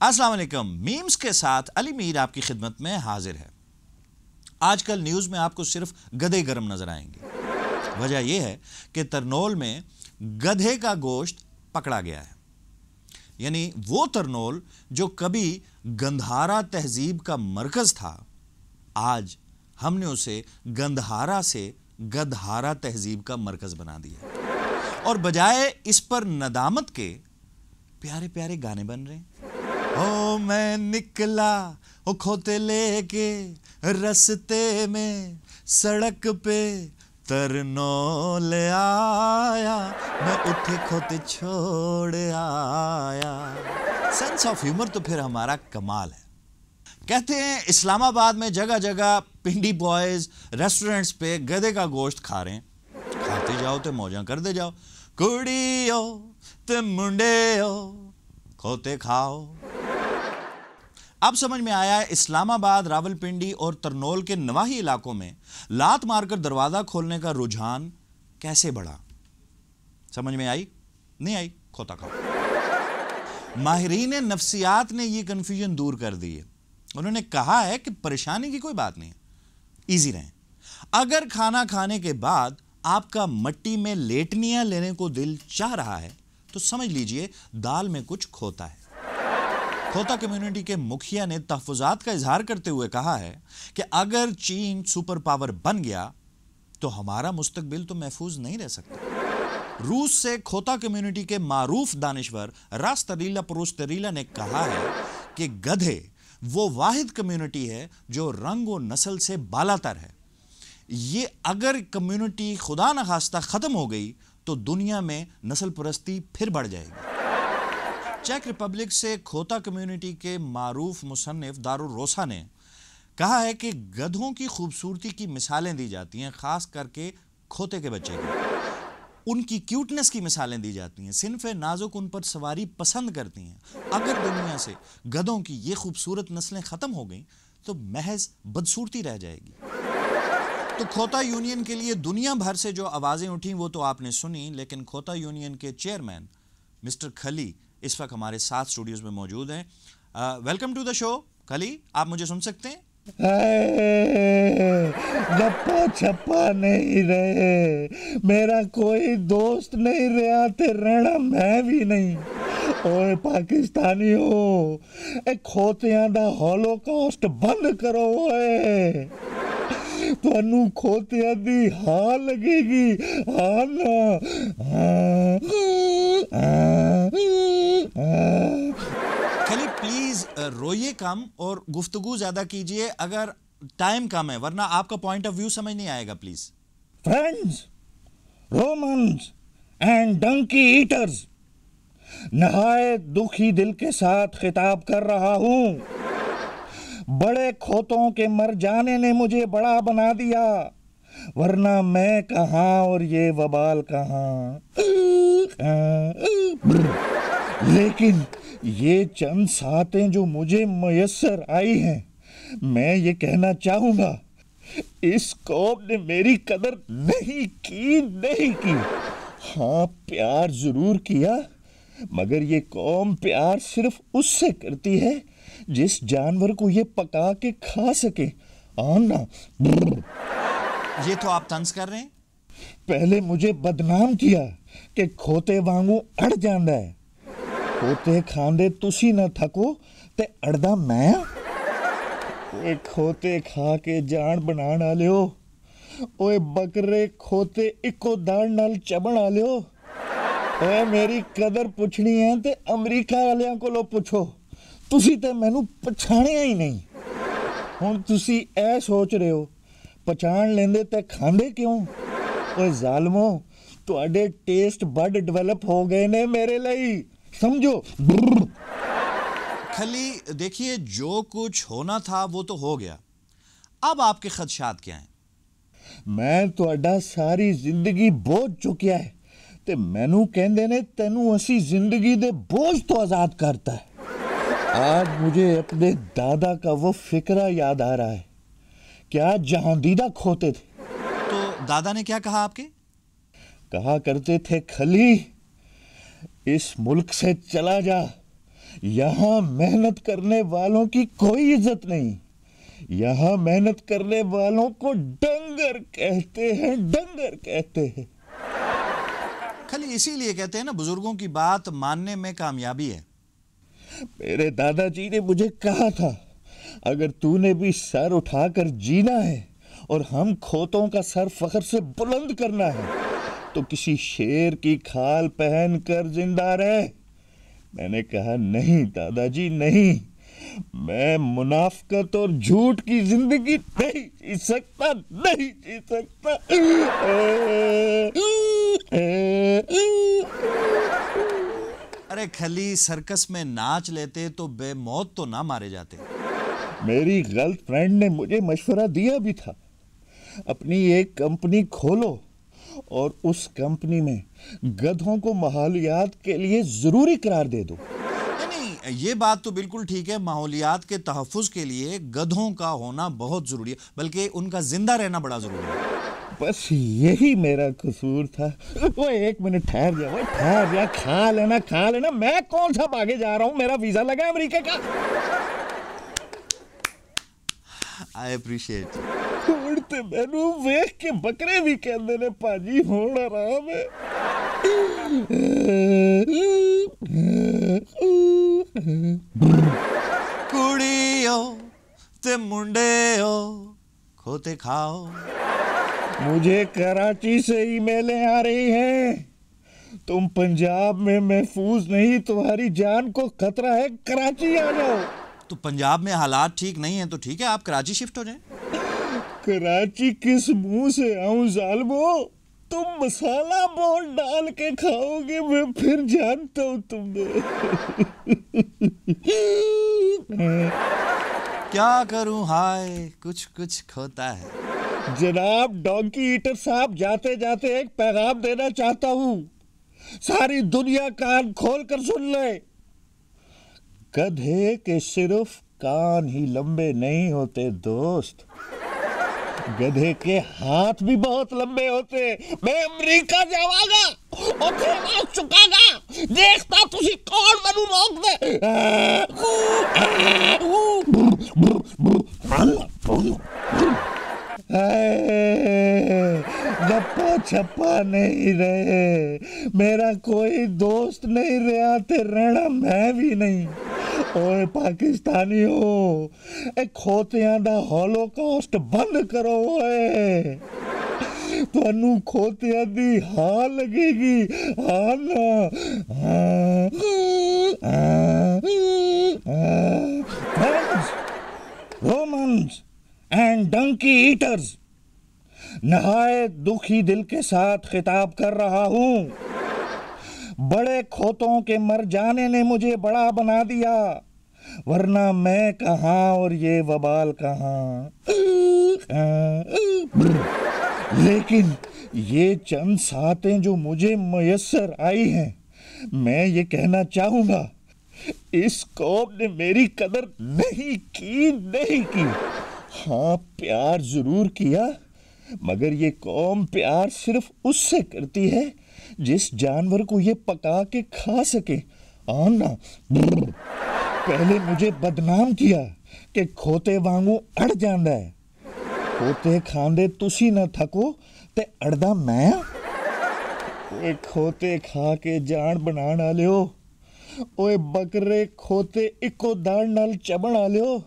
अस्सलाम वालेकुम। मीम्स के साथ अली मीर आपकी खिदमत में हाजिर है। आजकल न्यूज़ में आपको सिर्फ गधे गर्म नजर आएंगे। वजह यह है कि तरनोल में गधे का गोश्त पकड़ा गया है, यानी वो तरनोल जो कभी गंधारा तहजीब का मरकज था, आज हमने उसे गंधारा से गधारा तहजीब का मरकज बना दिया और बजाय इस पर नदामत के प्यारे प्यारे गाने बन रहे हैं। ओ मैं निकला ओ खोते लेके रस्ते में सड़क पे तरनोल आया, मैं उठे खोते छोड़ आया। सेंस ऑफ ह्यूमर तो फिर हमारा कमाल है। कहते हैं इस्लामाबाद में जगह जगह पिंडी बॉयज रेस्टोरेंट्स पे गधे का गोश्त खा रहे हैं। खाते जाओ तो मौजा कर दे जाओ, कुड़ियो ते मुंडेयो खोते खाओ। अब समझ में आया है इस्लामाबाद, रावलपिंडी और तरनोल के नवाही इलाकों में लात मारकर दरवाजा खोलने का रुझान कैसे बढ़ा। समझ में आई? नहीं आई? खोता खाओ। माहिरीन नफ्सियात ने यह कंफ्यूजन दूर कर दी है। उन्होंने कहा है कि परेशानी की कोई बात नहीं है, इजी रहें। अगर खाना खाने के बाद आपका मट्टी में लेटनियां लेने को दिल चाह रहा है तो समझ लीजिए दाल में कुछ खोता है। खोता कम्युनिटी के मुखिया ने तहफ़्फ़ुज़ात का इजहार करते हुए कहा है कि अगर चीन सुपर पावर बन गया तो हमारा मुस्तकबिल तो महफूज नहीं रह सकता। रूस से खोता कम्युनिटी के मारूफ दानिश्वर रास्तरीला पुरुस्तरीला ने कहा है कि गधे वो वाहिद कम्युनिटी है जो रंग और नस्ल से बालातर है। ये अगर कम्युनिटी खुदा न खास्ता खत्म हो गई तो दुनिया में नस्ल परस्ती फिर बढ़ जाएगी। चेक रिपब्लिक से खोता कम्युनिटी के मारूफ मुसन्निफ दारुल रोसा ने कहा है कि गधों की खूबसूरती की मिसालें दी जाती हैं, खास करके खोते के बच्चे की। उनकी क्यूटनेस की मिसालें दी जाती हैं। सिन्फ़े नाजुक उन पर सवारी पसंद करती हैं। अगर दुनिया से गधों की ये खूबसूरत नस्लें ख़त्म हो गई तो महज बदसूरती रह जाएगी। तो खोता यूनियन के लिए दुनिया भर से जो आवाज़ें उठी वो तो आपने सुनी, लेकिन खोता यूनियन के चेयरमैन मिस्टर खली इस वक्त हमारे साथ स्टूडियोज में मौजूद हैं। Welcome to the show. Khali, आप मुझे सुन सकते हैं? गप्पा छप्पा नहीं रहे, मेरा कोई दोस्त नहीं रहा ते रहना मैं भी नहीं। ओए पाकिस्तानी हो, ए खोतियां दा हॉलोकॉस्ट बंद करो। ओए ਤੁਹਾਨੂੰ खोतियां दी हाँ लगेगी, हाँ ना। खली प्लीज रोइए कम और गुफ्तगू ज्यादा कीजिए, अगर टाइम कम है, वरना आपका पॉइंट ऑफ व्यू समझ नहीं आएगा। Please. Friends, Romans and donkey eaters, नहायत दुखी दिल के साथ खिताब कर रहा हूं। बड़े खोतों के मर जाने ने मुझे बड़ा बना दिया, वरना मैं कहां और ये वबाल कहां। लेकिन ये चंद सातें जो मुझे मयस्सर आई हैं, मैं ये कहना चाहूंगा, इस कौम ने मेरी कदर नहीं की। हाँ, प्यार जरूर किया, मगर ये कौम प्यार सिर्फ उससे करती है जिस जानवर को ये पका के खा सके। आना। ये तो आप तंज कर रहे हैं। पहले मुझे बदनाम किया कि खोते वांगू अड़ जांदा है। खोते खांदे तुसी न थको ते अड़दा मैं। ओए खोते खा के जान बनाण आलियो, ओए बकरे खोते इको दाड़ नाल चबण आलियो। ओए मेरी कदर पुछनी है ते अमरीका वालियां कोलों पुछो, तुसी ते मैनू पछाणिया ही नहीं। हुण तुसी ऐ सोच रहे हो पछाण लेंदे ते खांदे क्यों? ओए जालमो, तुहाडे टेस्ट बड डेवलप हो गए ने मेरे लिए, समझो। खली देखिए, जो कुछ होना था वो तो हो गया, अब आपके खदशात क्या हैं? मैं तुहाडा सारी जिंदगी बोझ चुकिया है ते मैनू कहंदे ने तैनू असी जिंदगी दे बोझ तो आजाद करता है। आज मुझे अपने दादा का वो फिक्रा याद आ रहा है। क्या जहांदीदा खोते थे। तो दादा ने क्या कहा आपके? कहा करते थे, खली इस मुल्क से चला जा, यहाँ मेहनत करने वालों की कोई इज्जत नहीं। यहाँ मेहनत करने वालों को डंगर कहते हैं, डंगर कहते हैं। खाली इसीलिए कहते हैं ना, बुजुर्गों की बात मानने में कामयाबी है। मेरे दादाजी ने मुझे कहा था, अगर तूने भी सर उठाकर जीना है और हम खोतों का सर फख्र से बुलंद करना है तो किसी शेर की खाल पहनकर जिंदा रहे। मैंने कहा नहीं दादाजी नहीं, मैं मुनाफकत और झूठ की जिंदगी नहीं जी सकता, नहीं जी सकता। अरे खली, सर्कस में नाच लेते तो बेमौत तो ना मारे जाते। मेरी गर्लफ्रेंड ने मुझे मशवरा दिया भी था, अपनी एक कंपनी खोलो और उस कंपनी में गधों को माहौलियात के लिए जरूरी करार दे दो। नहीं, ये बात तो बिल्कुल ठीक है, माहौलियात के तहफ़्फ़ुज़ के लिए गधों का होना बहुत ज़रूरी है, बल्कि उनका जिंदा रहना बड़ा ज़रूरी है। बस यही मेरा कसूर था। वो एक मिनट ठहर जा, वो ठहर जा, खा लेना। मैं कौन सा भागे जा रहा हूँ, मेरा वीजा लगा है अमेरिका का। I appreciate. उड़ते मैनू वेख के बकरे भी कहते ने भाजी होण आराम है। कुड़ियो ते मुंडेयो खोते खाओ। मुझे कराची से ईमेलें आ रही हैं, तुम पंजाब में महफूज नहीं, तुम्हारी जान को खतरा है, कराची आ जाओ। तो पंजाब में हालात ठीक नहीं है तो ठीक है, आप कराची शिफ्ट हो जाएं। कराची किस मुंह से आऊं जालिमो, तुम मसाला बहुत डाल के खाओगे, मैं फिर जानता हूं तुम्हें। क्या करूं हाय, कुछ कुछ खोता है। जनाब डोंकी ईटर साहब, जाते जाते एक पैगाम देना चाहता हूं, सारी दुनिया कान खोल कर सुन ले। गधे के सिर्फ कान ही लंबे नहीं होते दोस्त, गधे के हाथ भी बहुत लंबे होते। मैं अमेरिका जावागा, उथे आ चुकागा, देखता तुसी कौन मैनू रोक दे। गप्पा छप्पा नहीं रहे, मेरा कोई दोस्त नहीं रहा ते रहना मैं भी नहीं। ओए पाकिस्तानी हो, एक खोतियां दा हॉलोकॉस्ट बंद करो ओए, तुहानू खोतियां दी हाँ लगेगी, हाँ ना। रोमन्स एंड डंकी ईटर्स, नहाए दुखी दिल के साथ खिताब कर रहा हूं। बड़े खोतों के मर जाने ने मुझे बड़ा बना दिया, वरना मैं कहां और ये वबाल कहां। लेकिन ये चंद सातें जो मुझे मयस्सर आई हैं, मैं ये कहना चाहूंगा, इस कौम ने मेरी कदर नहीं की। हाँ, प्यार जरूर किया, मगर ये कौम प्यार सिर्फ उससे करती है जिस जानवर को ये पका के खा सके। आना पहले मुझे बदनाम किया कि खोते वांगू अड़ जांदा है, खोते खांदे तुसी ना थको ते अड़दा मैं। ओए खोते खा के जान बनाण आलियो, ओए बकरे खोते इको दाड़ नाल चबण आलियो।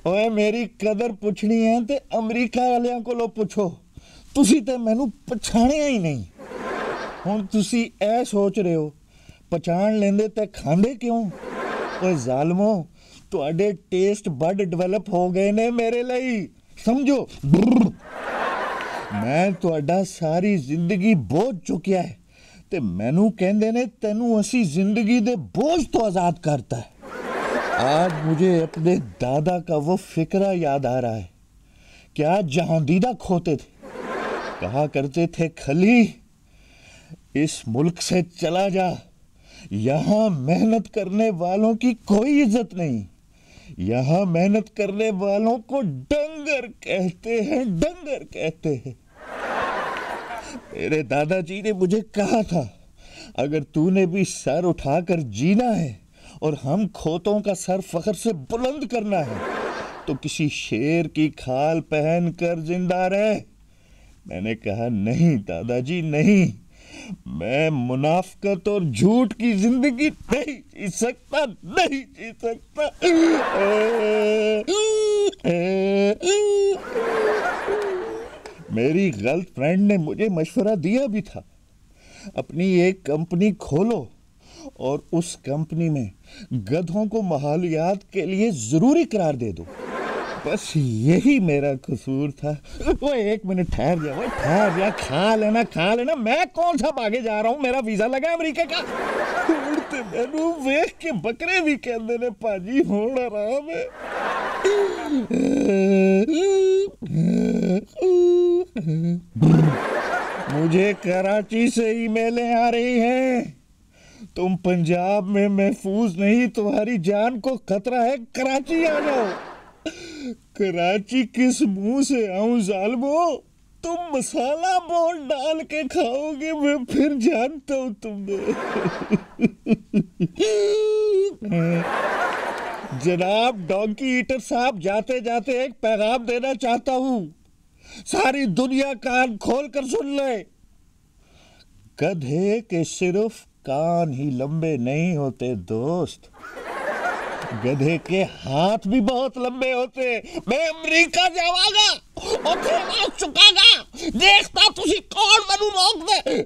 ओए मेरी कदर पुछनी है ते अमरीका वालियां कोलों पुछो, तुसी ते मैनू पछाणिया ही नहीं। हुण तुसी ऐ सोच रहे हो पछाण लेंदे ते खांदे क्यों? ओए जालमो, तुहाडे टेस्ट बड डेवलप हो गए ने मेरे लिए, समझो। मैं तुहाडा सारी जिंदगी बोझ चुकिया है ते मैनू कहंदे ने तैनू असी जिंदगी दे बोझ तो आजाद करता है। आज मुझे अपने दादा का वो फिक्रा याद आ रहा है, क्या जहांदीदा खोते थे, कहा करते थे खली इस मुल्क से चला जा, यहाँ मेहनत करने वालों की कोई इज्जत नहीं, यहाँ मेहनत करने वालों को डंगर कहते हैं, डंगर कहते हैं। मेरे दादाजी ने मुझे कहा था, अगर तूने भी सर उठाकर जीना है और हम खोतों का सर फख्र से बुलंद करना है तो किसी शेर की खाल पहनकर जिंदा रहे। मैंने कहा नहीं दादाजी नहीं, मैं मुनाफकत और झूठ की जिंदगी नहीं जी सकता, नहीं जी सकता। मेरी गर्लफ्रेंड ने मुझे मशवरा दिया भी था, अपनी एक कंपनी खोलो और उस कंपनी में गधों को माहौलियात के लिए जरूरी करार दे दो। बस यही मेरा कसूर था। वो एक मिनट ठहर जा, वो ठहर जा, खा लेना। मैं कौन सा भागे जा रहा हूँ, मेरा वीजा लगा अमेरिका का। उड़ते मैनू वेख के बकरे भी कहते ने पाजी होण आराम है। मुझे कराची से ईमेलें आ रही हैं, तुम पंजाब में महफूज नहीं, तुम्हारी जान को खतरा है, कराची आ जाओ। कराची किस मुंह से आऊं जालिमो, तुम मसाला बोल डाल के खाओगे, मैं फिर जानता हूं तुम्हें। जनाब डोंकी ईटर साहब, जाते जाते एक पैगाम देना चाहता हूं, सारी दुनिया कान खोल कर सुन ले। गधे के सिर्फ कान ही लंबे नहीं होते दोस्त, गधे के हाथ भी बहुत लंबे होते। मैं अमेरिका जावागा, उथे मैं चुकागा, देखता तुसी कौन मनु रोक दे।